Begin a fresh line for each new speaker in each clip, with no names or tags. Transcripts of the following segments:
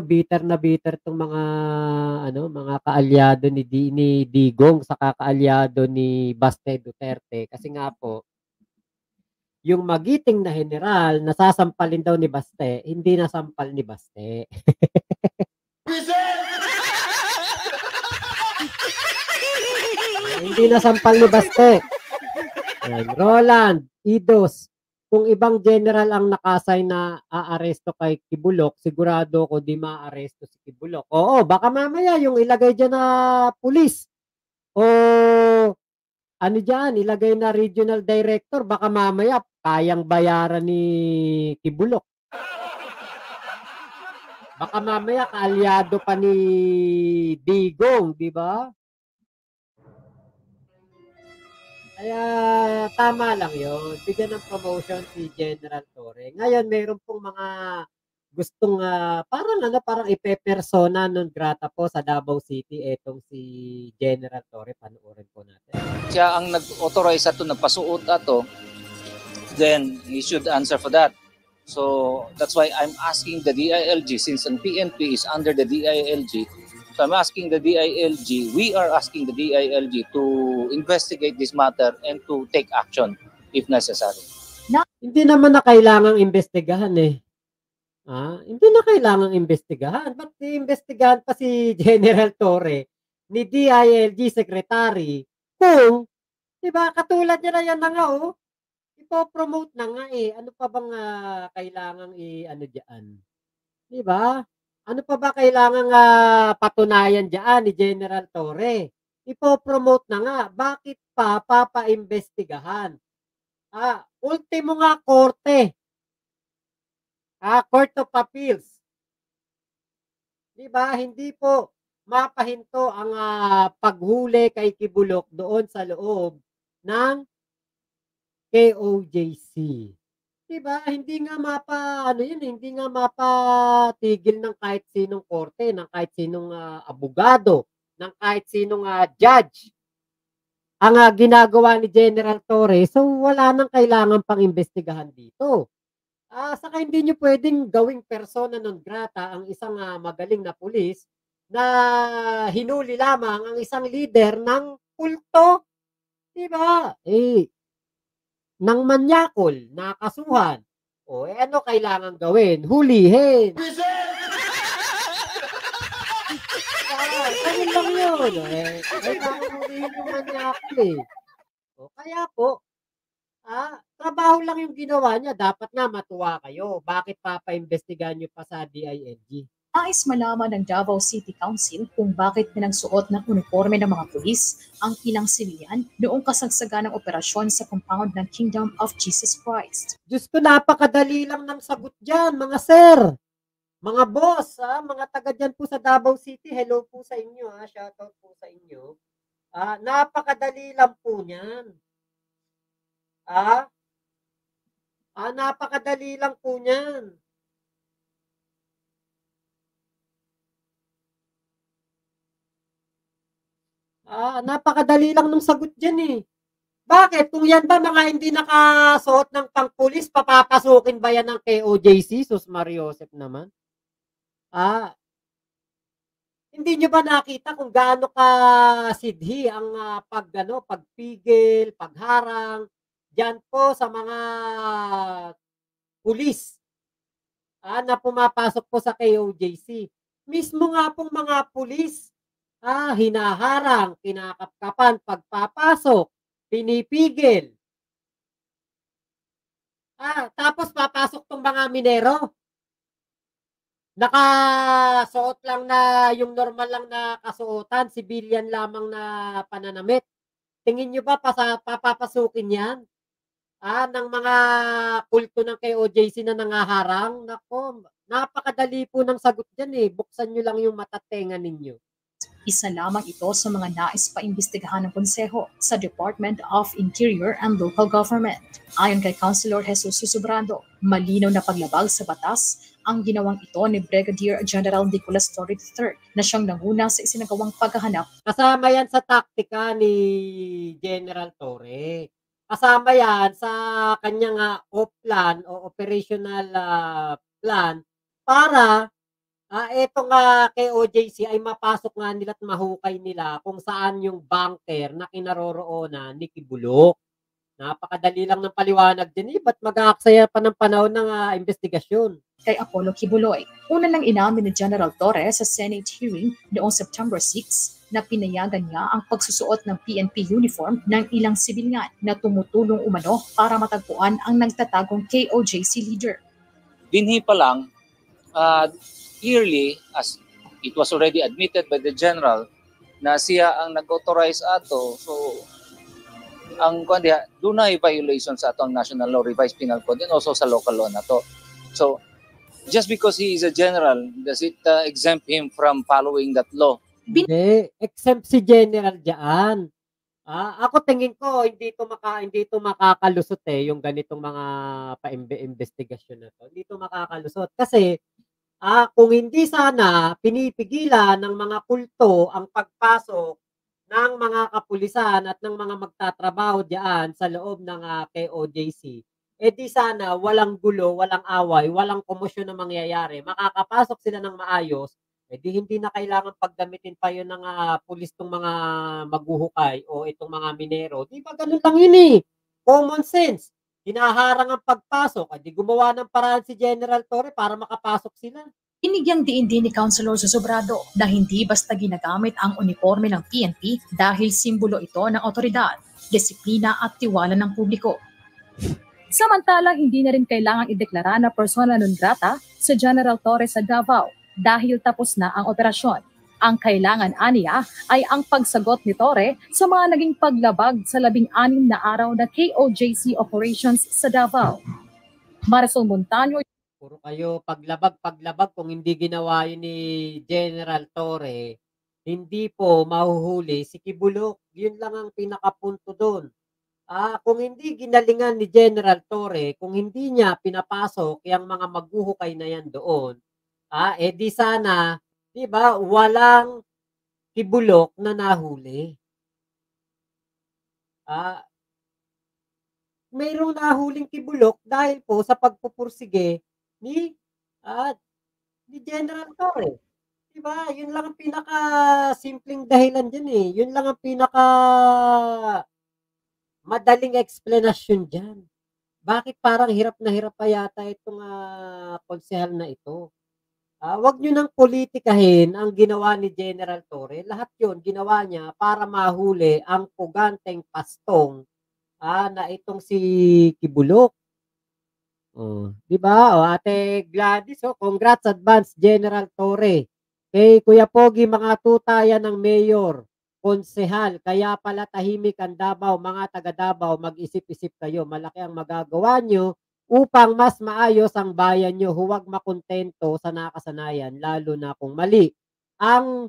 Bitter na bitter 'tong mga ano, mga kaalyado ni Digong saka kaalyado ni Baste Duterte kasi nga po, yung magiting na heneral na sasampalin daw ni Baste, hindi nasampal ni Baste. Hindi nasampal ni Baste. Roland, Idos, kung ibang general ang naka-assign na aaresto kay Kibuloc, sigurado ko di maaaresto si Kibuloc. Oo, baka mamaya yung ilagay diyan na pulis o ano diyan, ilagay na regional director, baka mamaya kayang bayaran ni Kibuloc. Baka mamaya kaalyado pa ni Digong, di ba? Kaya tama lang yun. Bigyan ng promotion si General Torre. Ngayon, meron pong mga gustong parang ano, parang ipepersona non grata po sa Davao City etong si General Torre. Panoorin po natin.
Siya ang nag-authorize ato, nagpasuot ato, then he should answer for that. So that's why I'm asking the DILG, since ang PNP is under the DILG, so I'm asking the DILG, we are asking the DILG to investigate this matter and to take action if necessary.
Hindi naman na kailangang imbestigahan eh. Hindi na kailangang imbestigahan. Ba't iimbestigahan pa si General Torre ni DILG Secretary kung, di ba, katulad niya na yan na nga oh, ipo-promote na nga eh. Ano pa bang kailangang i-ano diyan? Di ba? Ano pa ba kailangang patunayan diyan ni General Torre? Ipo-promote na nga. Bakit pa papaimbestigahan? Ultimo nga korte. Court of Appeals. Di ba? Hindi po mapahinto ang paghuli kay Kibuloc doon sa loob ng KOJC. Di ba? Hindi nga hindi nga mapatigil ng kahit sinong korte, ng kahit sinong abogado, ng kahit sinong judge. Ang ginagawa ni General Torre, so wala nang kailangan pang imbestigahan dito. Saka hindi niyo pwedeng gawing persona non grata ang isang magaling na pulis na hinuli lamang ang isang leader ng kulto, 'di ba? Ng manyakol, nakasuhan. Ano kailangan gawin? Hulihin. Ganun lang yun. Kailangan hulihin yung manyakol eh. Kaya po, trabaho lang yung ginawa niya. Dapat nga matuwa kayo. Bakit papaimbestigahan niyo pa sa DILG?
Nais malaman ng Davao City Council kung bakit pinagsuot ng uniforme ng mga pulis ang ilang sibilyan noong kasagsagan ng operasyon sa compound ng Kingdom of Jesus Christ.
Diyos ko, napakadali lang ng sagot dyan, mga sir. Mga boss, mga taga dyan po sa Davao City, hello po sa inyo, shoutout po sa inyo. Napakadali lang po niyan. Napakadali lang po niyan. Napakadali lang ng sagot dyan eh. Bakit? Kung yan ba mga hindi nakasuot ng pangpulis, papapasukin ba yan ng KOJC? Sus Mariosep naman. Hindi nyo ba nakita kung gaano ka sidhi ang pagpigil, pagharang diyan po sa mga pulis na pumapasok po sa KOJC. Mismo nga pong mga pulis hinaharang, kinakapkapan pagpapasok, pinipigil. Tapos papasok tong mga minero. Nakasuot lang na yung normal lang na kasuotan, civilian lamang na pananamit. Tingin nyo ba papapasukin yan? Ng mga kulto ng KOJC na nangaharang? Nako, napakadali po ng sagot dyan eh. Buksan nyo lang yung matatenga ninyo.
Isa lamang ito sa mga nais paimbestigahan ng konseho sa Department of Interior and Local Government. Ayon kay Councilor Jesus Susubrando, malinaw na paglabag sa batas ang ginawang ito ni Brigadier General Nicolas Torre III na siyang nanguna sa isinagawang paghahanap.
Kasama yan sa taktika ni General Torre. Kasama yan sa kanyang plan o operational plan para Eto nga kay OJC ay mapasok nga nila at mahukay nila kung saan yung bunker na kinaroroonan ni Kibuloc. Napakadali lang ng paliwanag din, ba't mag-aaksaya pa ng panahon ng investigasyon?
Kay Apollo Kibuloy. Una nang inamin ni General Torres sa Senate hearing noong September 6 na pinayagan niya ang pagsusuot ng PNP uniform ng ilang sibilyan na tumutulong umano para matagpuan ang nagtatagong KOJC leader.
Binhi pa lang, clearly, as it was already admitted by the general, na siya ang nag-authorize ato. So, ang kundi dunay violation sa atong national law, revised penal code, and also sa local law na to. So, just because he is a general, does it exempt him from following that law?
Hindi, exempt si General diyan. Ako tingin ko hindi to makakalusot yung ganitong mga investigasyon na to. Hindi to makakalusot kasi kung hindi sana pinipigilan ng mga kulto ang pagpasok ng mga kapulisan at ng mga magtatrabaho diyan sa loob ng KOJC, di sana walang gulo, walang away, walang komosyon na mangyayari. Makakapasok sila ng maayos, di hindi na kailangan paggamitin pa yun ng pulis tong mga maghuhukay o itong mga minero. Di ba ganun lang yun Common sense. Hinaharang ang pagpasok, di gumawa ng paraan si General Torre para makapasok sila.
Binigyang diin din ni Councilor Susubrado na hindi basta ginagamit ang uniforme ng PNP dahil simbolo ito ng otoridad, disiplina at tiwala ng publiko. Samantala, hindi na rin kailangang ideklara na persona non grata sa General Torres sa Davao dahil tapos na ang operasyon. Ang kailangan aniya ay ang pagsagot ni Torre sa mga naging paglabag sa 16 na araw na KOJC operations sa Davao. Marisol Montaño.
Puro kayo paglabag kung hindi ginawa yun ni General Torre, hindi po mahuhuli si Kibuloc. Yun lang ang pinakapunto doon. Kung hindi ginalingan ni General Torre, kung hindi niya pinapasok yung mga maghuhukay na yan doon, di sana, di ba, walang Kibuloc na nahuli. Mayroong nahuling Kibuloc dahil po sa pagpupursige ni General Torre. Di ba? Yun lang ang pinaka-simpleng dahilan dyan Yun lang ang madaling explanation dyan. Bakit parang hirap na hirap pa yata itong konsehal na ito? Wag nyo nang politikahin ang ginawa ni General Torre. Lahat yun, ginawa niya para mahuli ang puganteng pastong na itong si Kibuloc. Di ba? Ate Gladys, congrats advance General Torre. Kay Kuya Pogi, mga tutayan ng mayor, konsehal, kaya pala tahimik ang Davao, mga taga Davao, mag-isip-isip kayo. Malaki ang magagawa nyo upang mas maayos ang bayan nyo. Huwag makontento sa nakasanayan, lalo na kung mali. Ang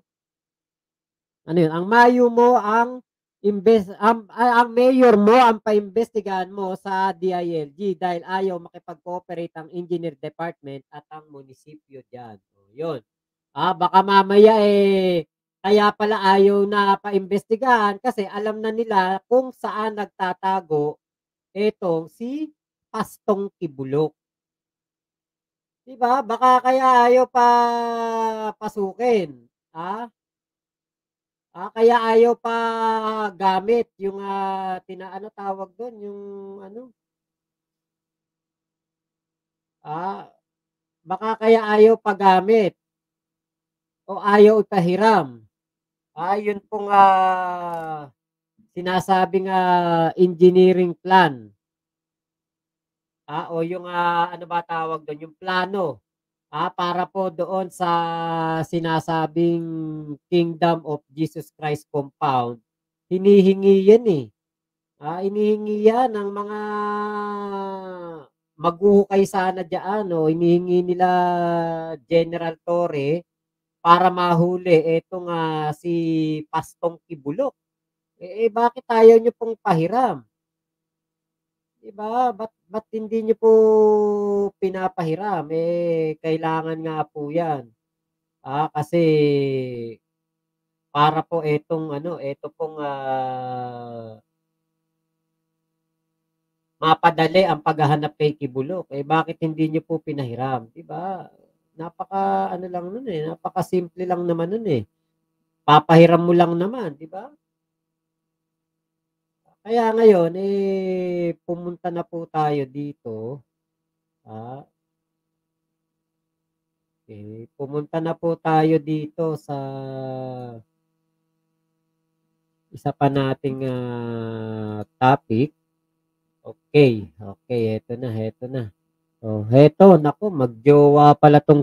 mayo mo ang mayor mo ang paimbestigahan mo sa DILG dahil ayaw makipag-cooperate ang engineer department at ang munisipyo diyan. Yun. Baka mamaya kaya pala ayaw na paimbestigahan kasi alam na nila kung saan nagtatago etong si Pastong Kibuloc. Diba? Baka kaya ayaw pa pasukin. Kaya ayaw pa gamit yung tawag doon, yung baka kaya ayaw pa gamit o ayaw ipahiram. Yun pong sinasabing engineering plan. O yung ano ba tawag doon, yung plano. Para po doon sa sinasabing Kingdom of Jesus Christ compound, hinihingi yan hinihingi yan ng mga maghuhukay sana dyan, hinihingi nila General Torre para mahuli etong si Pastong Kibuloc. Bakit ayaw nyo pong pahiram? Diba? Ba't hindi nyo po pinapahiram? Kailangan nga po yan. Kasi para po ito pong mapadali ang paghahanap kay Kibuloc. Bakit hindi nyo po pinahiram? Diba? Ano lang nun eh, napakasimple lang naman nun eh. Papahiram mo lang naman, di ba? Kaya ngayon, pumunta na po tayo dito. Pumunta na po tayo dito sa isa pa nating topic. Okay, eto na. So, heto, naku, magjowa pala tong